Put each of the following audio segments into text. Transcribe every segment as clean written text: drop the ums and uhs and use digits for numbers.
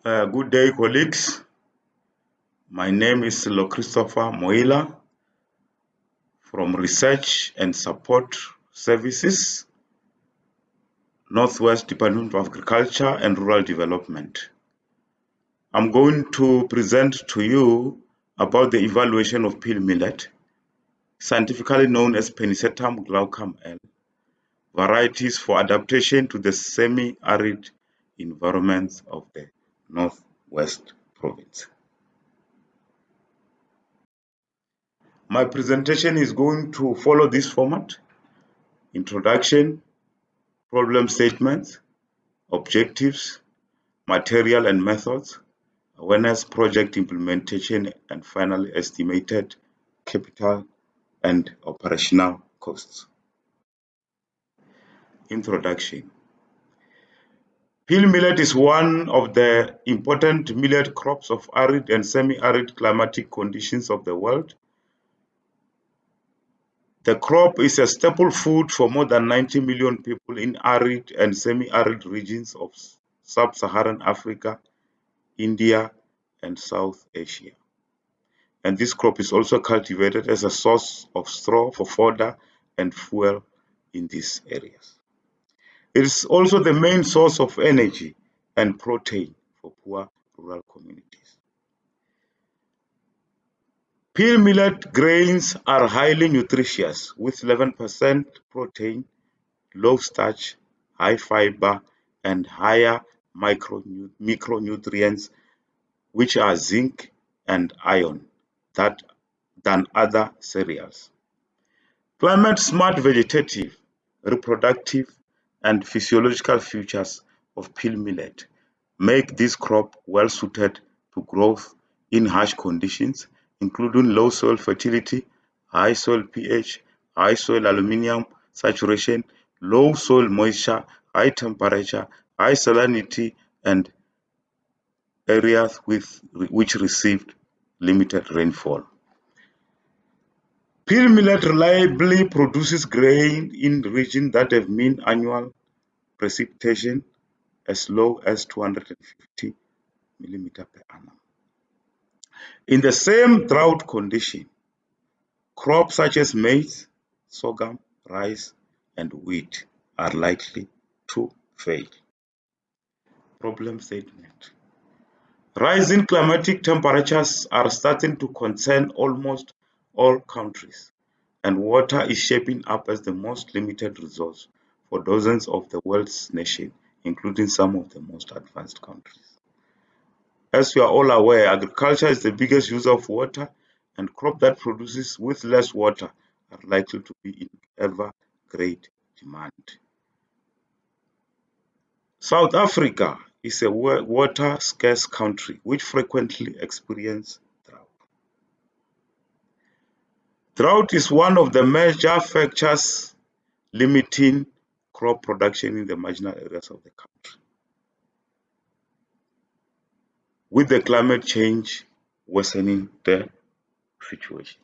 Good day, colleagues. My name is Christopher Moila from Research and Support Services, Northwest Department of Agriculture and Rural Development. I'm going to present to you about the evaluation of pearl millet, scientifically known as Pennisetum glaucum L, varieties for adaptation to the semi-arid environments of the Northwest Province. My presentation is going to follow this format: introduction, problem statements, objectives, material and methods, awareness, project implementation, and finally estimated capital and operational costs. Introduction. Pearl millet is one of the important millet crops of arid and semi-arid climatic conditions of the world. The crop is a staple food for more than 90 million people in arid and semi-arid regions of sub-Saharan Africa, India, and South Asia. And this crop is also cultivated as a source of straw for fodder and fuel in these areas. It is also the main source of energy and protein for poor rural communities. Pearl millet grains are highly nutritious with 11% protein, low starch, high fiber, and higher micronutrients, which are zinc and iron, than other cereals. Climate-smart vegetative, reproductive, and physiological features of pearl millet make this crop well-suited to growth in harsh conditions, including low soil fertility, high soil pH, high soil aluminum saturation, low soil moisture, high temperature, high salinity, and areas which received limited rainfall. Pearl millet reliably produces grain in regions that have mean annual precipitation as low as 250 mm per annum. In the same drought condition, crops such as maize, sorghum, rice, and wheat are likely to fail. Problem statement. Rising climatic temperatures are starting to concern almost all countries, and water is shaping up as the most limited resource for dozens of the world's nations, including some of the most advanced countries. As you are all aware, agriculture is the biggest user of water, and crops that produces with less water are likely to be in ever great demand. South Africa is a water-scarce country which frequently experiences drought. Drought is one of the major factors limiting crop production in the marginal areas of the country, with the climate change worsening the situation.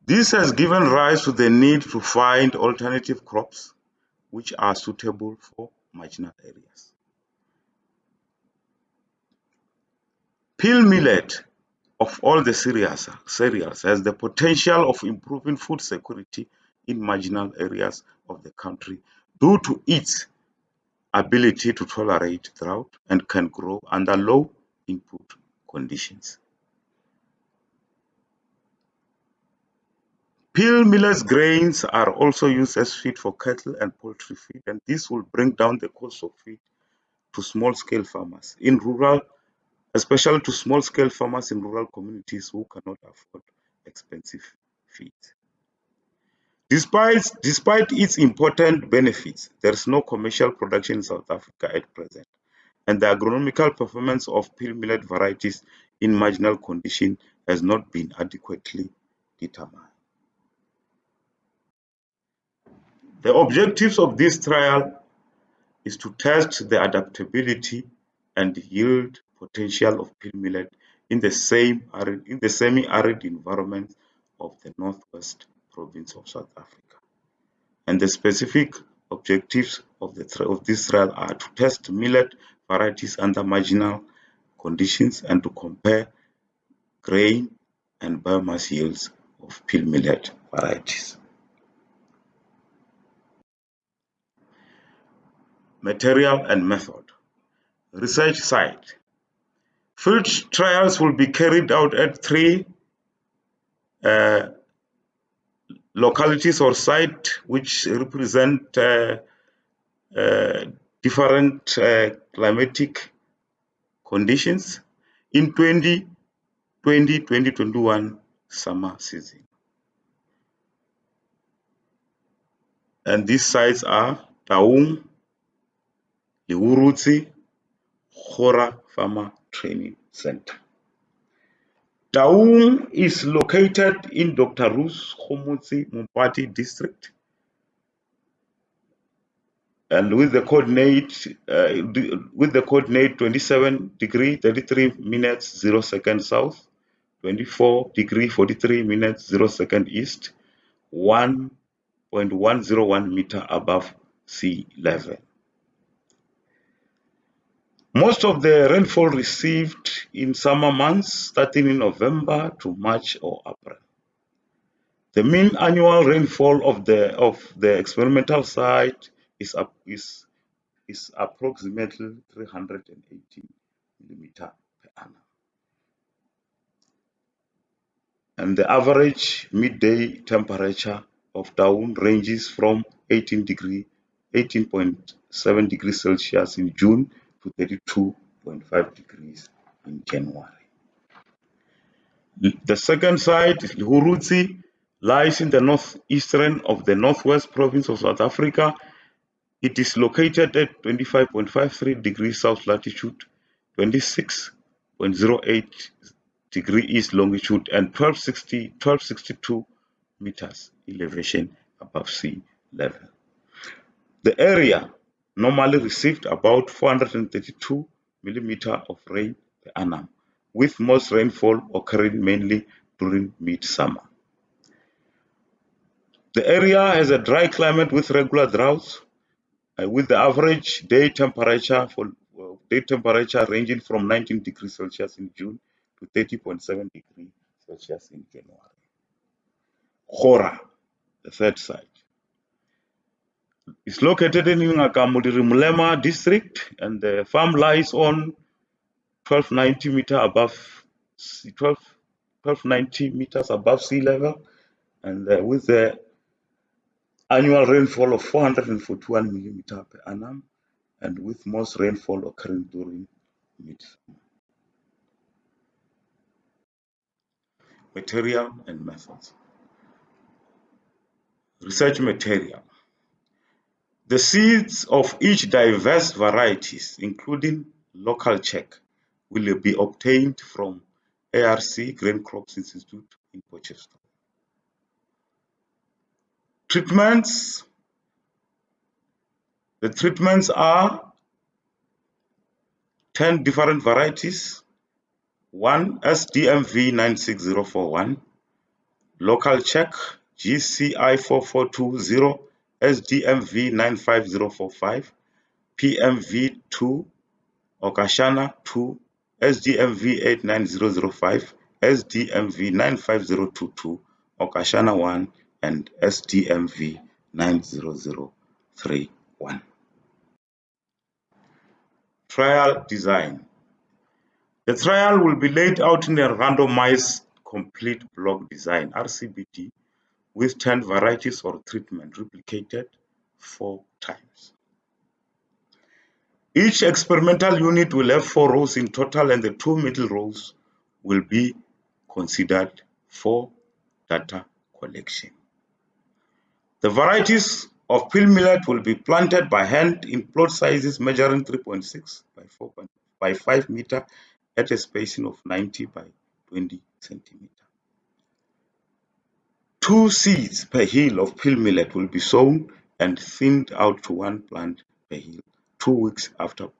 This has given rise to the need to find alternative crops which are suitable for marginal areas. Pearl millet, of all the cereals, has the potential of improving food security in marginal areas of the country due to its ability to tolerate drought and can grow under low input conditions. Pearl millet grains are also used as feed for cattle and poultry feed, and this will bring down the cost of feed to small-scale farmers in rural, especially to small-scale farmers in rural communities who cannot afford expensive feed. Despite its important benefits, there is no commercial production in South Africa at present, and the agronomical performance of pearl millet varieties in marginal conditions has not been adequately determined. The objectives of this trial is to test the adaptability and yield potential of pearl millet in the semi-arid environment of the Northwest Province of South Africa, and the specific objectives of this trial are to test millet varieties under marginal conditions and to compare grain and biomass yields of pearl millet varieties. Material and method. Research site. Field trials will be carried out at 3 localities or sites which represent different climatic conditions in 2020-2021 summer season. And these sites are Taung, Lihuruzi, Khora Farmer Training Center. Taung is located in Dr. Rus Khomotsi Mumpati district and with the coordinate 27 degree 33 minutes 0 seconds south, 24 degree 43 minutes 0 second east, 1.101 meter above sea level. Most of the rainfall received in summer months starting in November to March or April. The mean annual rainfall of the experimental site is approximately 380 millimeter per annum. And the average midday temperature of Daun ranges from 18.7 degrees Celsius in June to 32.5 degrees in January. The second site, Lihurutsi, lies in the northeastern of the northwest province of South Africa. It is located at 25.53 degrees south latitude, 26.08 degree east longitude, and 1262 meters elevation above sea level. The area normally received about 432 millimeters of rain per annum, with most rainfall occurring mainly during midsummer. The area has a dry climate with regular droughts, with the average day temperature ranging from 19 degrees Celsius in June to 30.7 degrees Celsius in January. Khora, the third site, is located in Mulema district, and the farm lies on 1290 meters above sea level, and with the annual rainfall of 441 millimeters per annum, and with most rainfall occurring during midsummer. Material and methods. Research material. The seeds of each diverse varieties, including local check, will be obtained from ARC Grain Crops Institute in Portchester. Treatments. The treatments are 10 different varieties. 1 SDMV 96041, local check GCI 4420, SDMV 95045, PMV2, Okashana 2, SDMV 89005, SDMV 95022, Okashana 1, and SDMV 90031. Trial design. The trial will be laid out in a randomized complete block design, RCBD, with 10 varieties or treatment replicated 4 times. Each experimental unit will have 4 rows in total, and the 2 middle rows will be considered for data collection. The varieties of pearl millet will be planted by hand in plot sizes measuring 3.6 by 5 meter at a spacing of 90 by 20 centimeter. 2 seeds per hill of pearl millet will be sown and thinned out to 1 plant per hill 2 weeks after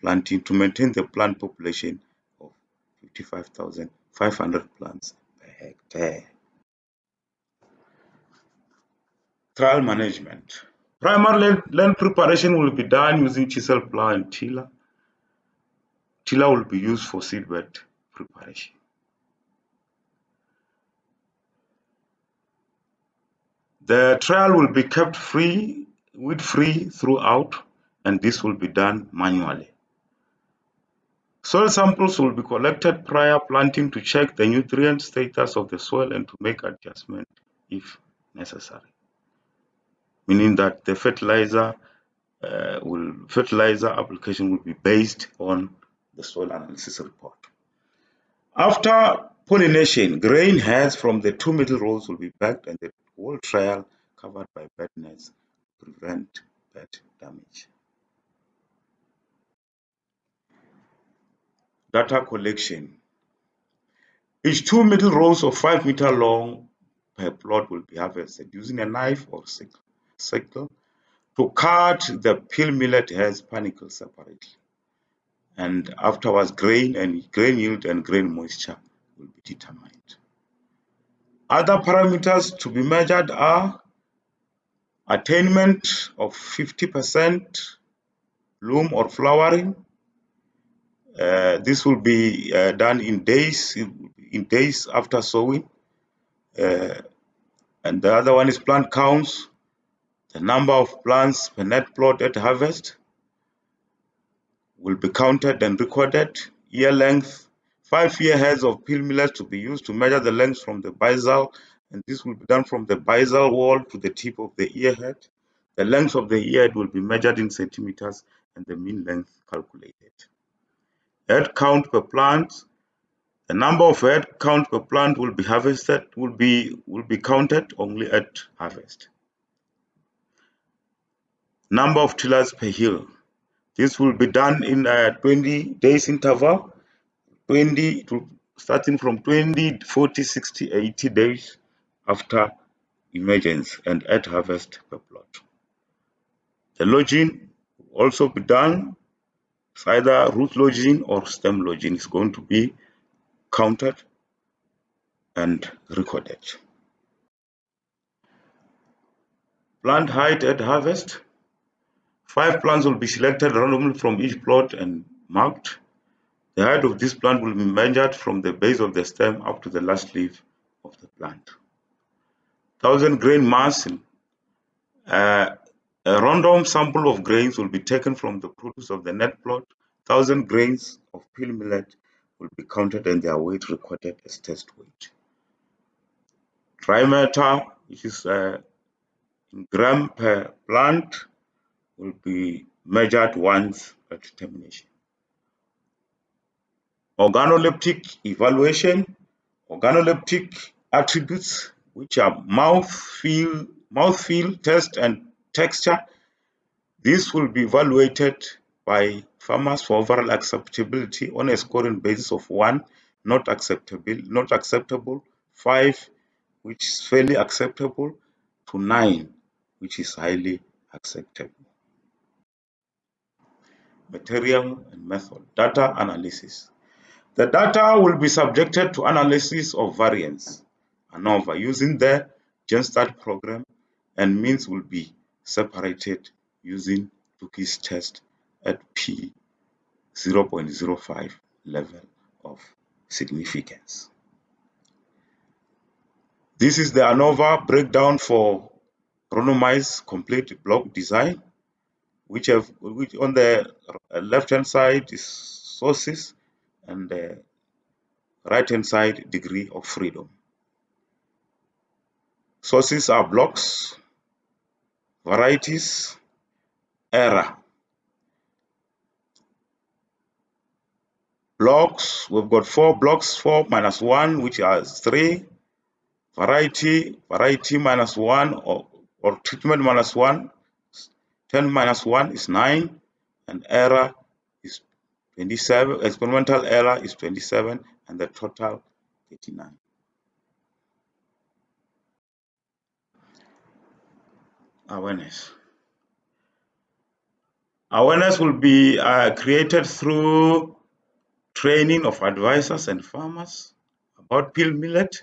planting to maintain the plant population of 55,500 plants per hectare. Trial management. Primary land preparation will be done using chisel plow and tiller. Tiller will be used for seedbed preparation. The trial will be kept weed-free throughout, and this will be done manually. Soil samples will be collected prior planting to check the nutrient status of the soil and to make adjustments if necessary, meaning that the fertilizer application will be based on the soil analysis report. After pollination, grain heads from the 2 middle rows will be bagged and the whole trial covered by bed nets to prevent bed damage. Data collection. Each 2 middle rows of 5 meter long per plot will be harvested using a knife or sickle to cut the pearl millet heads panicles separately. And afterwards, grain yield and grain moisture will be determined. Other parameters to be measured are attainment of 50% bloom or flowering. This will be done in days after sowing. And the other one is plant counts, the number of plants per net plot at harvest will be counted and recorded. Year length, 5-year heads of pearl millet to be used to measure the length from the basal, and this will be done from the basal wall to the tip of the ear head. The length of the ear head will be measured in centimeters and the mean length calculated. Head count per plant. The number of head count per plant will be harvested will be counted only at harvest. Number of tillers per hill. This will be done in a 20 days interval, starting from 20, 40, 60, 80 days after emergence and at harvest per plot. The lodging will also be done. It's either root lodging or stem lodging is going to be counted and recorded. Plant height at harvest. 5 plants will be selected randomly from each plot and marked. The height of this plant will be measured from the base of the stem up to the last leaf of the plant. 1,000 grain mass. A random sample of grains will be taken from the produce of the net plot. 1,000 grains of pearl millet will be counted and their weight recorded as test weight. Trimeter, which is in gram per plant, will be measured once at termination. Organoleptic evaluation. Organoleptic attributes, which are mouthfeel, taste, and texture. This will be evaluated by farmers for overall acceptability on a scoring basis of 1, not acceptable, 5, which is fairly acceptable, to 9, which is highly acceptable. Material and method. Data analysis. The data will be subjected to analysis of variance ANOVA using the GenStat program, and means will be separated using Tukey's test at P 0.05 level of significance. This is the ANOVA breakdown for randomized complete block design, which on the left-hand side is sources and the right-hand side degree of freedom. Sources are blocks, varieties, error. Blocks, we've got 4 blocks, 4 minus 1, which is 3. Variety minus 1 or treatment minus 1, 10 minus 1 is 9, and error is 27, experimental error is 27, and the total 39. Awareness. Awareness will be created through training of advisors and farmers about pearl millet,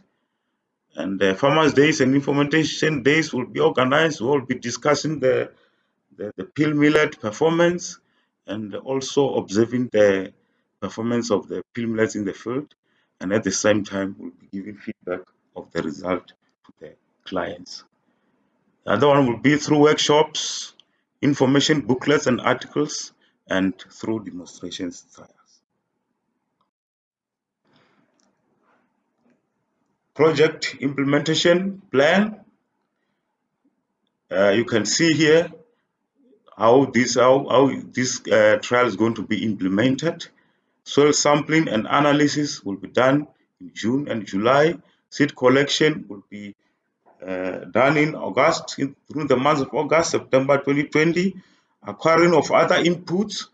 and the farmers days and implementation days will be organized. We will be discussing the the Pearl Millet performance, and also observing the performance of the Pearl Millets in the field, and at the same time we'll be giving feedback of the result to the clients. The other one will be through workshops, information booklets and articles, and through demonstrations trials. Project implementation plan. You can see here how this trial is going to be implemented. Soil sampling and analysis will be done in June and July. Seed collection will be done in August, through the months of August, September 2020. Acquiring of other inputs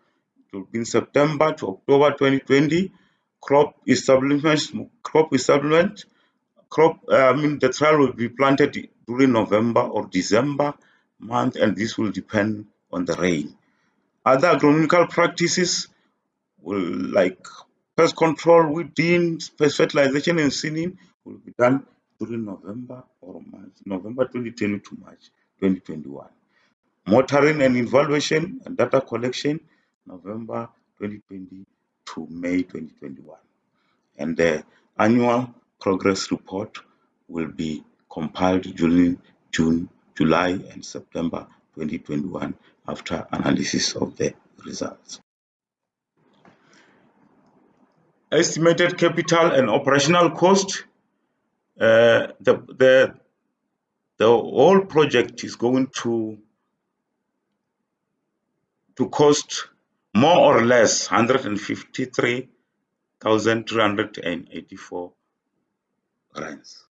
will be in September to October 2020. Crop establishment, the trial will be planted during November or December month, and this will depend on the rain. Other agronomical practices like pest control, weeding, fertilization, and seeding will be done during November or March, November 2020 to March 2021. Monitoring and evaluation and data collection, November 2020 to May 2021. And the annual progress report will be compiled during June, July, and September 2021 after analysis of the results. Estimated capital and operational cost. The whole project is going to cost more or less 153,384 rands.